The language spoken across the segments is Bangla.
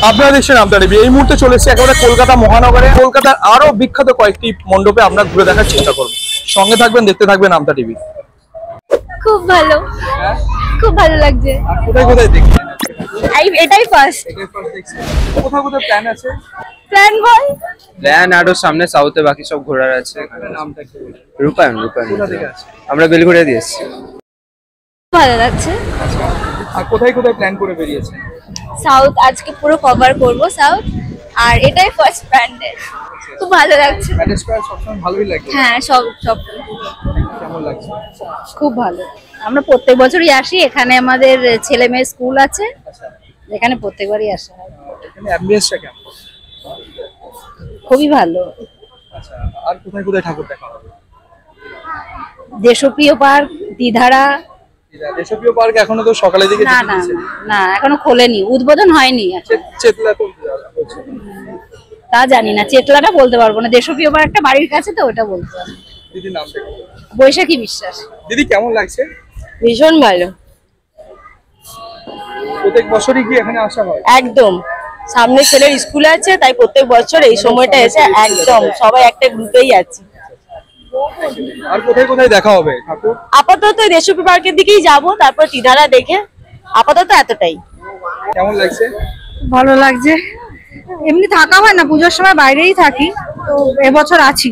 আপনারা দেখছেন আমতা টিভি। এই মুহূর্তে চলে এসেছে একেবারে কলকাতা মহানগরে। কলকাতার আরো বিখ্যাত কয়েকটি মণ্ডপে আমরা ঘুরে দেখার চেষ্টা করব। সঙ্গে থাকবেন, দেখতে থাকবেন আমতা টিভি। খুব ভালো, খুব ভালো লাগছে। কোথায় কোথায় দেখছেন? এটাই ফার্স্ট। কোথায় কোথায় প্ল্যান আছে? প্ল্যান বল। প্ল্যান আরো সামনে সাউথে বাকি সব ঘোরার আছে। নামটা কি? রূপায়ণ। কোথা থেকে আছে? আমরা বেলঘড়িয়া দিয়ে এসেছি। ভালো লাগছে। আর কোথায় কোথায় প্ল্যান করে বেরিয়েছেন? সাউথ আজকে পুরো কভার করব সাউথ, আর এটাই ফার্স্ট ব্যান্ডে। খুব ভালো লাগছে। ম্যানেজ করা সবসময় ভালোই লাগে। হ্যাঁ, সব কেমন লাগছে? খুব ভালো। আমরা প্রত্যেক বছরই আসি, এখানে আমাদের ছেলে মেয়ে স্কুল আছে, এখানে প্রত্যেকবারই আসা হয়। এখানে অ্যাম্বিয়েন্সটা কেমন? খুবই ভালো। আচ্ছা, আর কোথায় কোথায় ঠাকুর দেখা হবে? দেশপ্রিয় পার্ক, দিধারা। দেশপ্রিয় পার্ক এখনো তো সকালের দিকে না না না, এখনো খোলেনি, উদ্বোধন হয়নি। চেতলা তো হচ্ছে। তা জানি না, চেতলাটা বলতে পারবো না। দেশপ্রিয় পার্কটা বাড়ির কাছে তো, ওটা বলতে পারবো। দিদির নামটা কি? বৈশাখী বিশ্বাস। দিদি কেমন লাগছে? ভীষণ ভালো। প্রত্যেক বছরই কি এখানে আসা হয়? একদম, সামনে ছেলের স্কুল আছে, তাই প্রত্যেক বছর এই সময়টা এসে একদম সবাই একটা গ্রুপেই আছে। আর কোথায় কোথায় দেখা হবে ঠাকুর? আপাতত দেশপ্রিয় পার্কের দিকেই যাব, তারপর তিধারা দেখে। আপাতত এতটাই। কেমন লাগছে? ভালো লাগছে। এমনি থাকা হয় না, পুজোর সময় বাইরেই থাকি, তো এবছর আছি।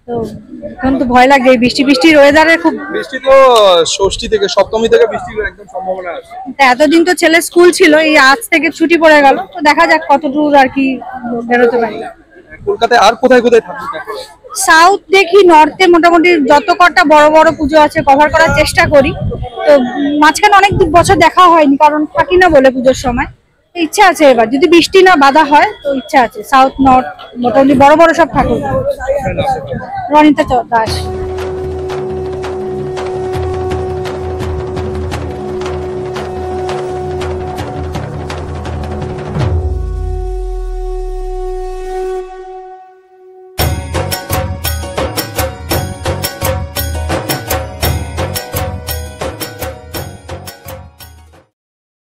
তো এখন তো ভয় লাগে, বৃষ্টি বৃষ্টির ওয়েদারে। খুব বৃষ্টি তো ষষ্ঠী থেকে সপ্তমী থেকে বৃষ্টির একদম সম্ভাবনা আছে। এতদিন তো ছেলে স্কুল ছিল, এই আজ থেকে ছুটি পড়ে গেল, তো দেখা যাক কতদূর আর কি বেরোতে পারি। কলকাতায় আর কোথায় কোথায় ঠাকুর দেখা হয়? সাউথ দেখি, নর্থে মোটামুটি যত কটা বড় বড় পুজো আছে কভার করার চেষ্টা করি। তো মাঝখানে অনেক বছর দেখা হয়নি, কারণ থাকি না বলে পুজোর সময়। ইচ্ছা আছে এবার, যদি বৃষ্টি না বাধা হয় তো ইচ্ছা আছে সাউথ নর্থ মোটামুটি বড় বড় সব ঠাকুর। রনিতা দাস।